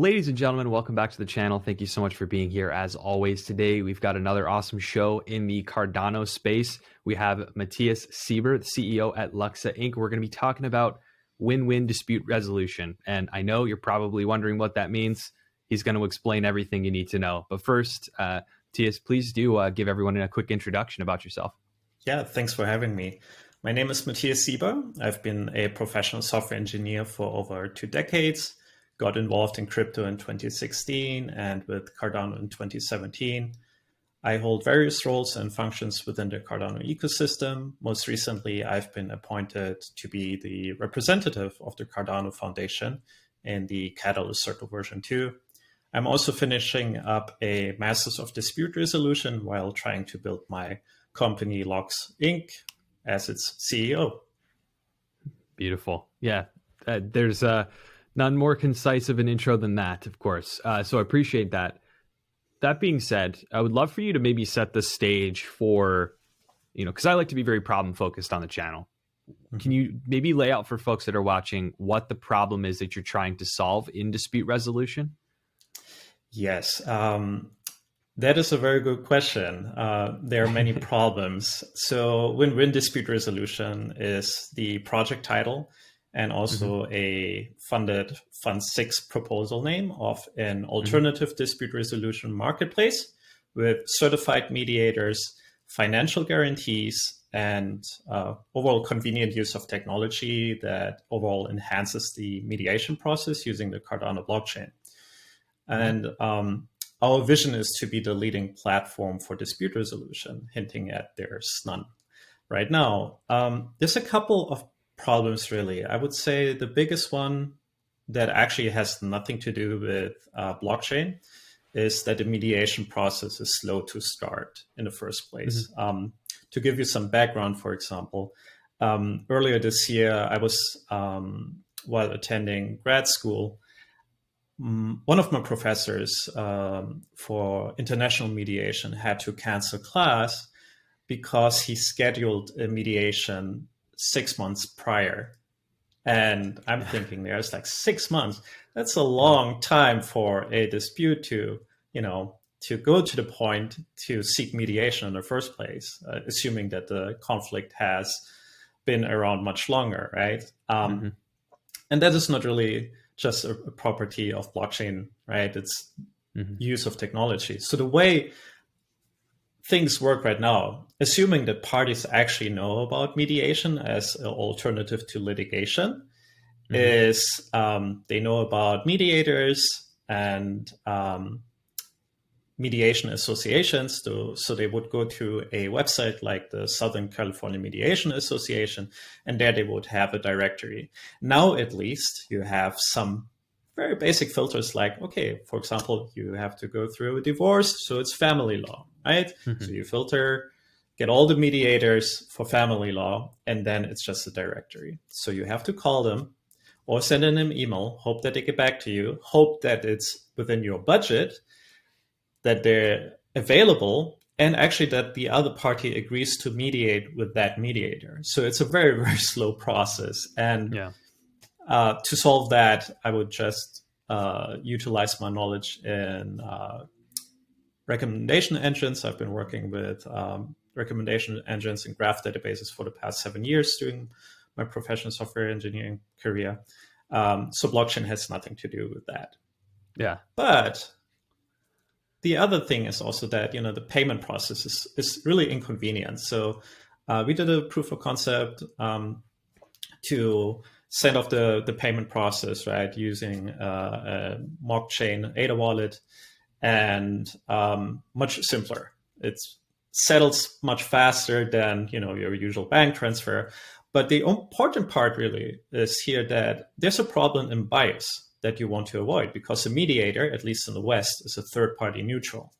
Ladies and gentlemen, welcome back to the channel. Thank you so much for being here. As always, today we've got another awesome show in the Cardano space. We have Matthias Sieber, the CEO at Loxe Inc. We're going to be talking about win-win dispute resolution. And I know you're probably wondering what that means. He's going to explain everything you need to know. But first, Matthias, please do give everyone a quick introduction about yourself. Yeah, thanks for having me. My name is Matthias Sieber. I've been a professional software engineer for over 2 decades. Got involved in crypto in 2016 and with Cardano in 2017. I hold various roles and functions within the Cardano ecosystem. Most recently, I've been appointed to be the representative of the Cardano Foundation in the Catalyst Circle version 2. I'm also finishing up a Masters of Dispute Resolution while trying to build my company Loxe Inc. as its CEO. Beautiful. Yeah, there's none more concise of an intro than that, of course. So I appreciate that. That being said, I would love for you to maybe set the stage for, because I like to be very problem focused on the channel. Mm-hmm. Can you maybe lay out for folks that are watching what the problem is that you're trying to solve in dispute resolution? Yes, that is a very good question. There are many problems. So win-win dispute resolution is the project title and also a funded Fund 6 proposal name of an alternative dispute resolution marketplace with certified mediators, financial guarantees, and overall convenient use of technology that overall enhances the mediation process using the Cardano blockchain. And our vision is to be the leading platform for dispute resolution, hinting at there's none right now. There's a couple of problems, really. I would say the biggest one that actually has nothing to do with blockchain is that the mediation process is slow to start in the first place. To give you some background, for example, earlier this year, I was, while attending grad school, one of my professors for international mediation had to cancel class because he scheduled a mediation 6 months prior. And I'm thinking there's like 6 months. That's a long time for a dispute to go to the point to seek mediation in the first place, assuming that the conflict has been around much longer, right? And that is not really just a property of blockchain, right? It's use of technology. So the way things work right now, assuming that parties actually know about mediation as an alternative to litigation, is they know about mediators and mediation associations. So they would go to a website like the Southern California Mediation Association, and there they would have a directory. Now, at least, you have some very basic filters like, okay, for example, you have to go through a divorce, so it's family law, right? So you filter, get all the mediators for family law, and then it's just a directory. So you have to call them or send them an email, hope that they get back to you, hope that it's within your budget, that they're available, and actually that the other party agrees to mediate with that mediator. So it's a very, very slow process. And to solve that, I would just utilize my knowledge in recommendation engines. I've been working with recommendation engines and graph databases for the past 7 years during my professional software engineering career. So blockchain has nothing to do with that. Yeah. But the other thing is also that, the payment process is really inconvenient. So we did a proof of concept to send off the payment process, right, using a mock-chain ADA wallet, and much simpler. It settles much faster than your usual bank transfer. But the important part really is here that there's a problem in bias that you want to avoid, because a mediator, at least in the West, is a third-party neutral.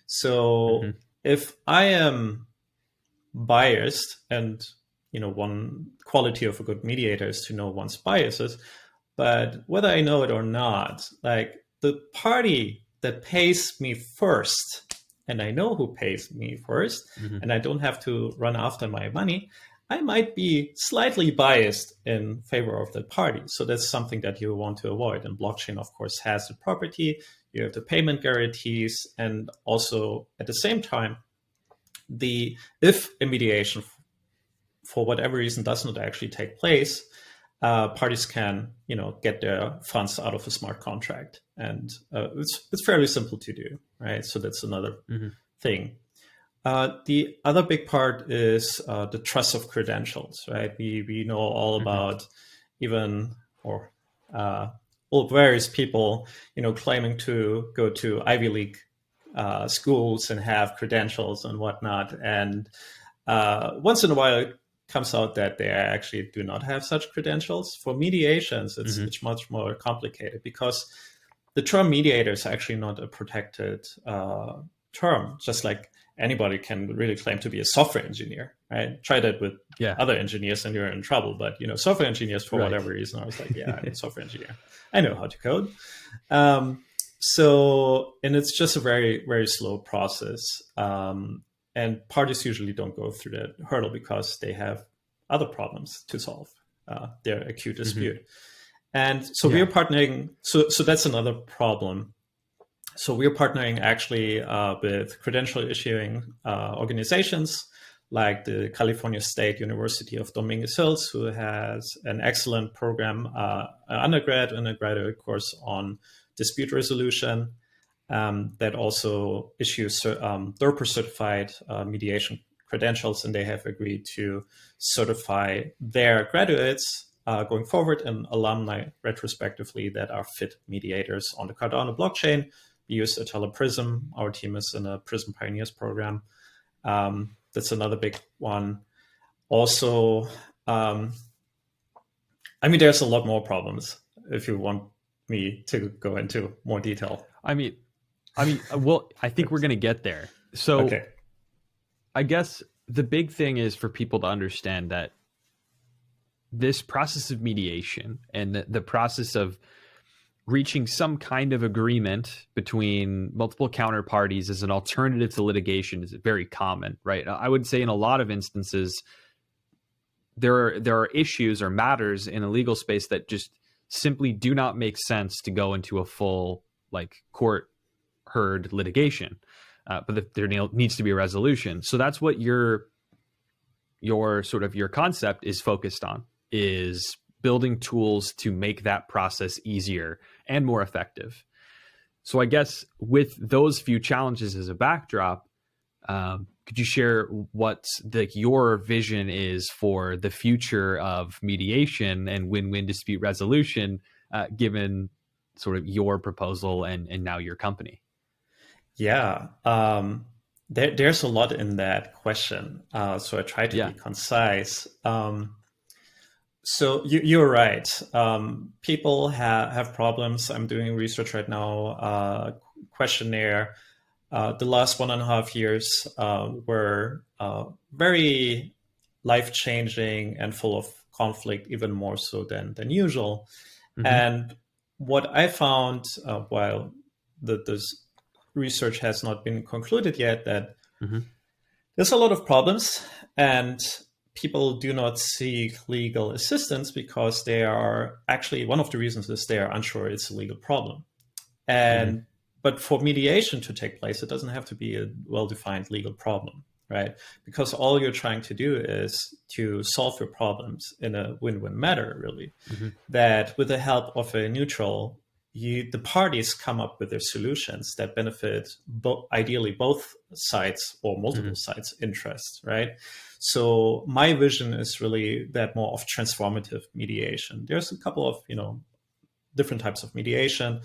So if I am biased, and one quality of a good mediator is to know one's biases, but whether I know it or not, like the party that pays me first, and I know who pays me first, and I don't have to run after my money, I might be slightly biased in favor of that party. So that's something that you want to avoid. And blockchain, of course, has the property, you have the payment guarantees, and also at the same time, if a mediation for whatever reason does not actually take place, parties can, get their funds out of a smart contract, and it's fairly simple to do, right? So that's another thing. The other big part is the trust of credentials, right? We know all about all various people, claiming to go to Ivy League schools and have credentials and whatnot, and once in a while it comes out that they actually do not have such credentials. For mediations, it's much more complicated, because the term mediator is actually not a protected term, just like anybody can really claim to be a software engineer, right? Try that with other engineers and you're in trouble. But, software engineers, for whatever reason, I was like, I'm a software engineer. I know how to code. And it's just a very, very slow process. And parties usually don't go through that hurdle because they have other problems to solve, their acute dispute. And so we're partnering. So that's another problem. So we're partnering actually with credential issuing organizations like the California State University of Dominguez Hills, who has an excellent program, undergrad and a graduate course on dispute resolution, that also issues DERPA certified mediation credentials, and they have agreed to certify their graduates going forward and alumni retrospectively that are fit mediators on the Cardano blockchain. We use Atella Prism. Our team is in a Prism Pioneers program. That's another big one. Also, there's a lot more problems if you want me to go into more detail. Well, I think we're going to get there. So okay. I guess the big thing is for people to understand that this process of mediation and the process of reaching some kind of agreement between multiple counterparties as an alternative to litigation is very common, right? I would say in a lot of instances, there are issues or matters in a legal space that just simply do not make sense to go into a full court heard litigation, but there needs to be a resolution. So that's what your concept is focused on, is building tools to make that process easier and more effective. So I guess with those few challenges as a backdrop, could you share what your vision is for the future of mediation and win-win dispute resolution, given sort of your proposal and now your company? Yeah, there's a lot in that question. So I try to be concise. So you're right. People have problems. I'm doing research right now, questionnaire. The last 1.5 years were very life-changing and full of conflict, even more so than usual. And what I found, while this research has not been concluded yet, that there's a lot of problems, and people do not seek legal assistance because they are actually, one of the reasons is they are unsure it's a legal problem. And but for mediation to take place, it doesn't have to be a well-defined legal problem, right? Because all you're trying to do is to solve your problems in a win-win manner, really. That with the help of a neutral, the parties come up with their solutions that benefit ideally both sides or multiple sides' interests, right? So my vision is really that more of transformative mediation. There's a couple of different types of mediation,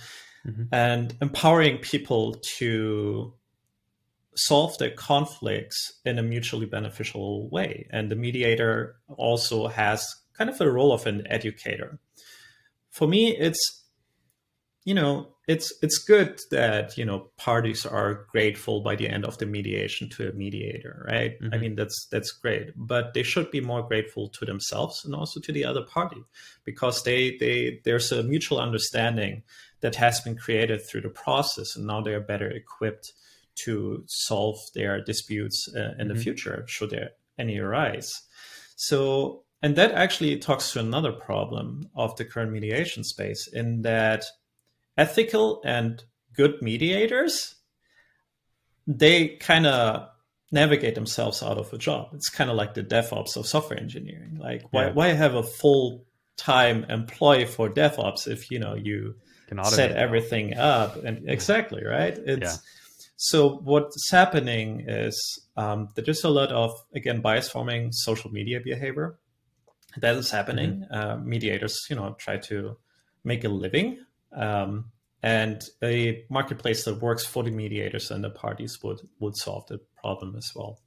and empowering people to solve their conflicts in a mutually beneficial way. And the mediator also has kind of a role of an educator. For me, it's good that parties are grateful by the end of the mediation to a mediator, right? I mean, that's great, but they should be more grateful to themselves and also to the other party, because there's a mutual understanding that has been created through the process, and now they are better equipped to solve their disputes in the future, should there any arise. So, and that actually talks to another problem of the current mediation space, in that ethical and good mediators, they kind of navigate themselves out of a job. It's kind of like the DevOps of software engineering. Like, why have a full-time employee for DevOps if you Can set automate everything up? And exactly, right? Yeah. So what's happening is there's a lot of, again, bias-forming social media behavior that is happening. Mediators, try to make a living. And a marketplace that works for the mediators and the parties would solve the problem as well.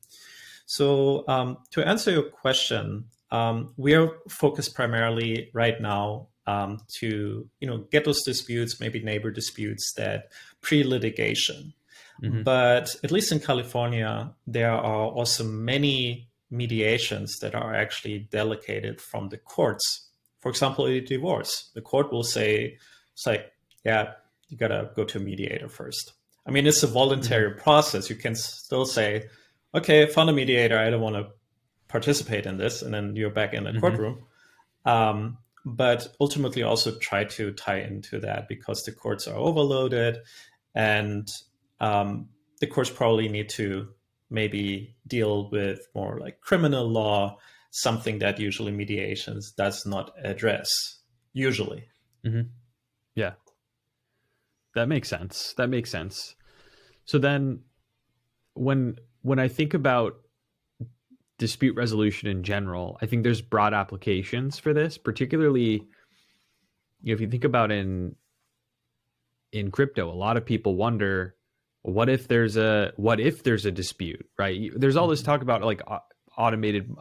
So to answer your question, we are focused primarily right now to get those disputes, maybe neighbor disputes, that pre-litigation. But at least in California, there are also many mediations that are actually delegated from the courts. For example, a divorce. The court will say, it's like, yeah, you got to go to a mediator first. I mean, it's a voluntary process. You can still say, okay, I found a mediator. I don't want to participate in this. And then you're back in the courtroom. But ultimately also try to tie into that, because the courts are overloaded, and the courts probably need to maybe deal with more like criminal law, something that usually mediations does not address, usually. Yeah. That makes sense. So then when I think about dispute resolution in general, I think there's broad applications for this, particularly if you think about in crypto. A lot of people wonder, what if there's a dispute, right? There's all this talk about like automated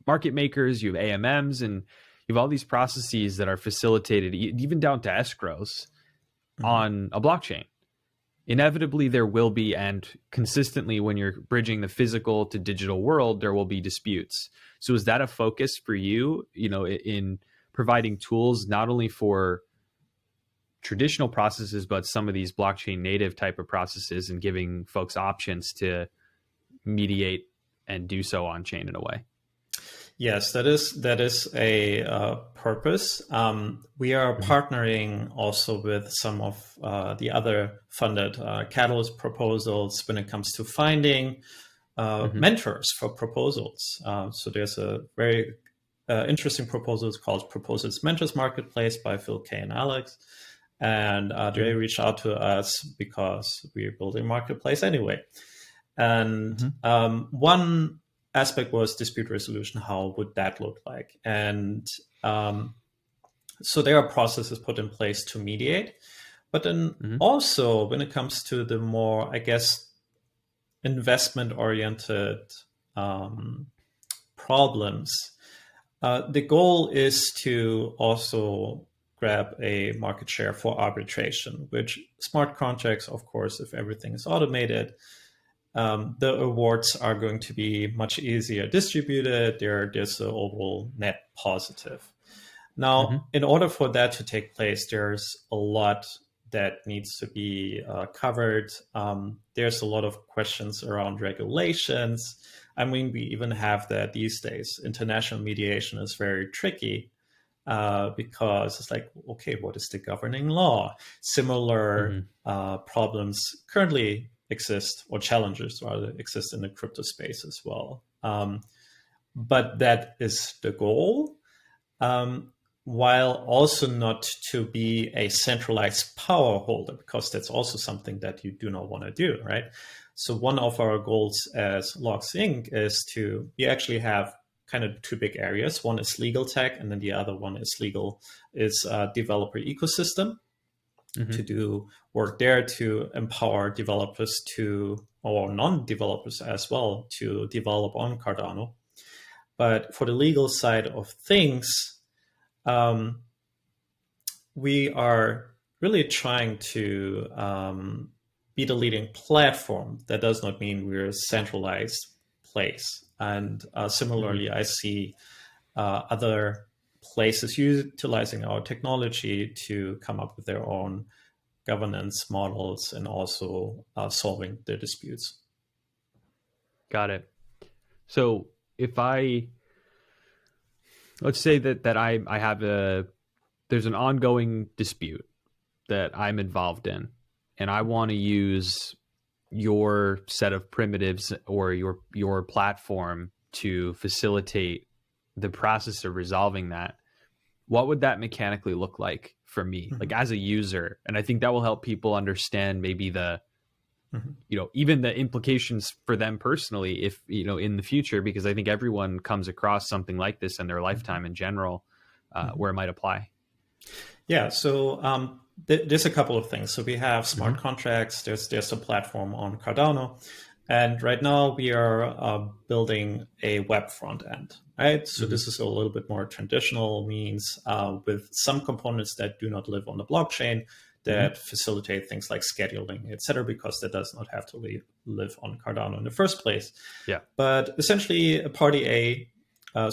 market makers. You have AMMs, and you have all these processes that are facilitated even down to escrows on a blockchain. Inevitably there will be, and consistently when you're bridging the physical to digital world, there will be disputes. So is that a focus for you, in providing tools not only for traditional processes, but some of these blockchain native type of processes, and giving folks options to mediate and do so on chain in a way? Yes, that is a purpose. We are partnering also with some of the other funded Catalyst proposals when it comes to finding mentors for proposals. So there's a very interesting proposal. It's called Proposals Mentors Marketplace by Phil K. and Alex. And they reached out to us because we're building marketplace anyway. And one aspect was dispute resolution. How would that look like? And so there are processes put in place to mediate. But then also when it comes to the more, I guess, investment-oriented problems, the goal is to also grab a market share for arbitration, which smart contracts, of course, if everything is automated, the awards are going to be much easier distributed. There's an overall net positive. Now, in order for that to take place, there's a lot that needs to be covered. There's a lot of questions around regulations. I mean, we even have that these days. International mediation is very tricky because it's like, okay, what is the governing law? Similar problems currently exist, or challenges rather exist, in the crypto space as well. But that is the goal, while also not to be a centralized power holder, because that's also something that you do not want to do, right? So one of our goals as Loxe Inc. is we actually have kind of two big areas. One is legal tech, and then the other one is developer ecosystem. To do work there to empower developers or non-developers as well, to develop on Cardano. But for the legal side of things, we are really trying to be the leading platform. That does not mean we're a centralized place. And similarly, I see other places utilizing our technology to come up with their own governance models and also solving the disputes. Got it. So if I let's say that I have there's an ongoing dispute that I'm involved in, and I want to use your set of primitives or your platform to facilitate the process of resolving that. What would that mechanically look like for me, like as a user? And I think that will help people understand maybe the, even the implications for them personally, if, in the future, because I think everyone comes across something like this in their lifetime in general, where it might apply. Yeah. So there's a couple of things. So we have smart contracts. There's a platform on Cardano. And right now we are building a web front end, right? So this is a little bit more traditional means with some components that do not live on the blockchain that facilitate things like scheduling, et cetera, because that does not have to live on Cardano in the first place. Yeah. But essentially a party A, a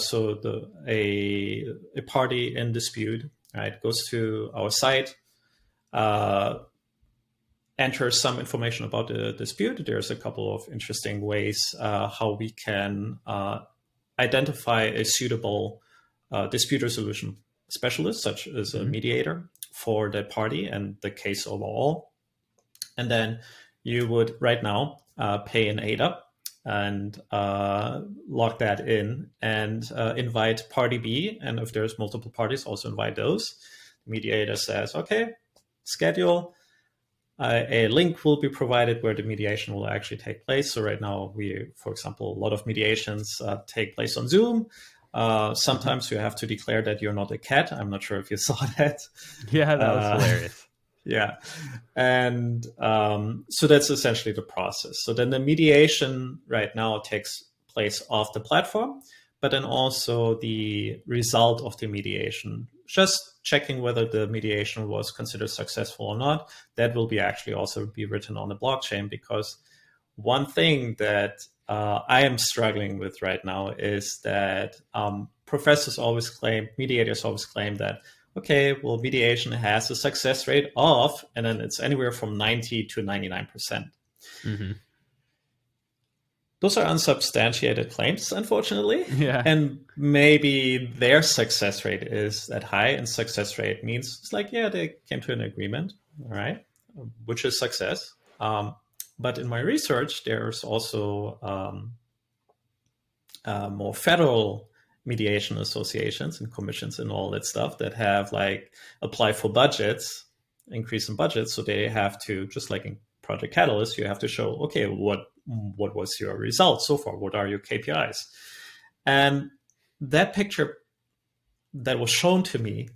party in dispute, right, goes to our site, enters some information about the dispute. There's a couple of interesting ways how we can identify a suitable dispute resolution specialist, such as a mediator for that party and the case overall. And then you would right now pay an ADA and lock that in and invite party B. And if there's multiple parties, also invite those. The mediator says, okay, schedule. A link will be provided where the mediation will actually take place. So right now, for example, a lot of mediations take place on Zoom. Sometimes you have to declare that you're not a cat. I'm not sure if you saw that. Yeah, that was hilarious. Yeah. And so that's essentially the process. So then the mediation right now takes place off the platform, but then also the result of the mediation, just checking whether the mediation was considered successful or not, that will be actually also be written on the blockchain. Because one thing that I am struggling with right now is that mediators always claim that, okay, well, mediation has a success rate of, and then it's anywhere from 90 to 99%. Those are unsubstantiated claims, unfortunately. Yeah. And maybe their success rate is that high, and success rate means it's like, yeah, they came to an agreement, all right, which is success. But in my research, there's also more federal mediation associations and commissions and all that stuff that have like apply for budgets, increase in budgets. So they have to, just like in Project Catalyst, you have to show, okay, what was your result so far? What are your KPIs? And that picture that was shown to me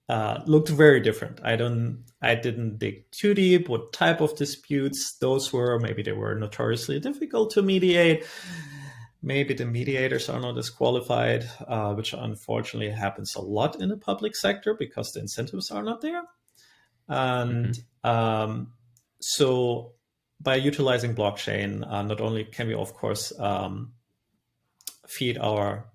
looked very different. I didn't dig too deep what type of disputes those were. Maybe they were notoriously difficult to mediate. Maybe the mediators are not as qualified, which unfortunately happens a lot in the public sector because the incentives are not there. And so by utilizing blockchain, not only can we, of course, feed our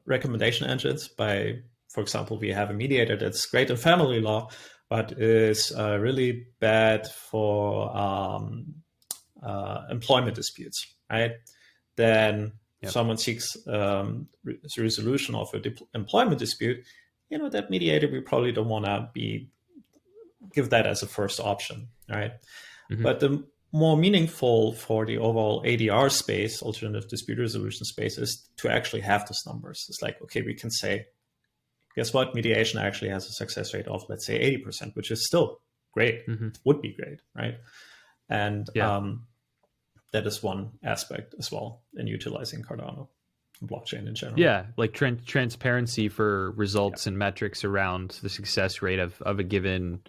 recommendation engines by, for example, we have a mediator that's great in family law, but is really bad for employment disputes, right? Then someone seeks resolution of an employment dispute, that mediator, we probably don't want to give that as a first option, right? But the more meaningful for the overall ADR space, alternative dispute resolution space, is to actually have those numbers. It's like, okay, we can say, guess what? Mediation actually has a success rate of, let's say, 80%, which is still great, would be great, right? And that is one aspect as well in utilizing Cardano, blockchain in general. Yeah, like transparency for results and metrics around the success rate of a given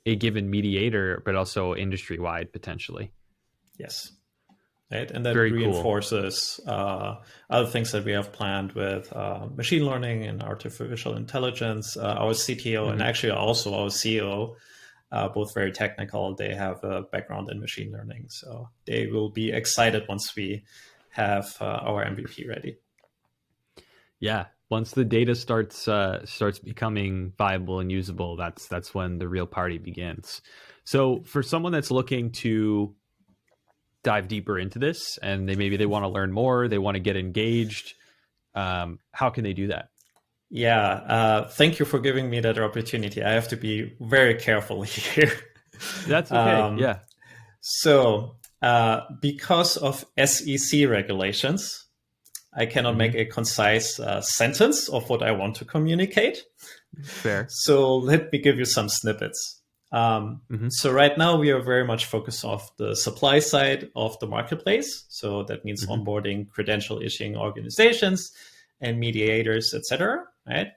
mediator, but also industry-wide potentially. Yes. Right. And that Very reinforces other things that we have planned with machine learning and artificial intelligence. Our CTO and actually also our CEO, both very technical. They have a background in machine learning. So they will be excited once we have our MVP ready. Yeah. Once the data starts becoming viable and usable, that's when the real party begins. So for someone that's looking to dive deeper into this and they want to learn more, they want to get engaged, how can they do that? Yeah, thank you for giving me that opportunity. I have to be very careful here. That's okay. Yeah. So, because of SEC regulations, I cannot make a concise sentence of what I want to communicate. Fair. So let me give you some snippets. So right now we are very much focused off the supply side of the marketplace. So that means onboarding credential issuing organizations and mediators, etc. Right?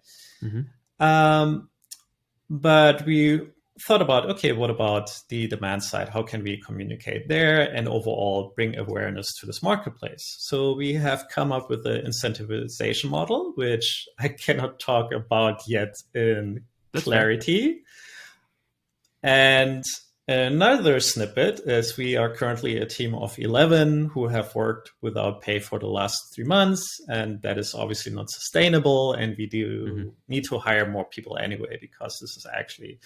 But we thought about, okay, what about the demand side? How can we communicate there and overall bring awareness to this marketplace? So we have come up with an incentivization model, which I cannot talk about yet in clarity. And another snippet is we are currently a team of 11 who have worked without pay for the last 3 months. And that is obviously not sustainable. And we do need to hire more people anyway, because this is actually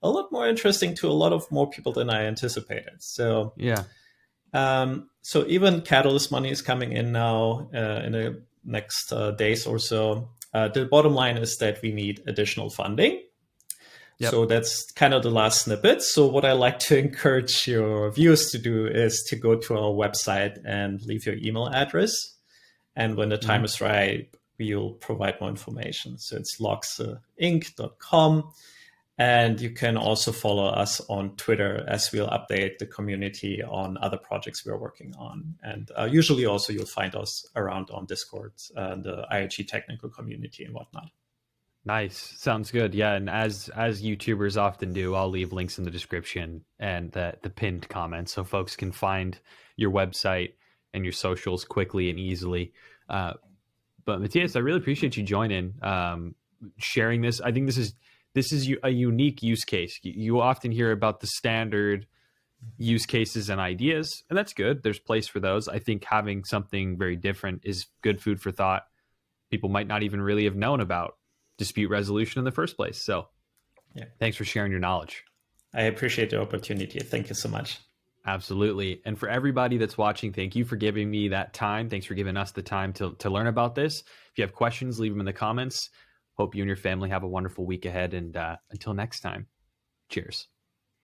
a lot more interesting to a lot of more people than I anticipated. So yeah. So even Catalyst money is coming in now in the next days or so. The bottom line is that we need additional funding. Yep. So that's kind of the last snippet. So what I like to encourage your viewers to do is to go to our website and leave your email address. And when the time is right, we'll provide more information. So it's loxeinc.com. And you can also follow us on Twitter, as we'll update the community on other projects we're working on. And usually also you'll find us around on Discord, the IoT technical community and whatnot. Nice. Sounds good. Yeah. And as YouTubers often do, I'll leave links in the description and the pinned comments so folks can find your website and your socials quickly and easily. But Matthias, I really appreciate you joining, sharing this. I think this is a unique use case. You often hear about the standard use cases and ideas, and that's good. There's place for those. I think having something very different is good food for thought. People might not even really have known about dispute resolution in the first place. So yeah, thanks for sharing your knowledge. I appreciate the opportunity. Thank you so much. Absolutely. And for everybody that's watching, thank you for giving me that time. Thanks for giving us the time to learn about this. If you have questions, leave them in the comments. Hope you and your family have a wonderful week ahead. And until next time, cheers.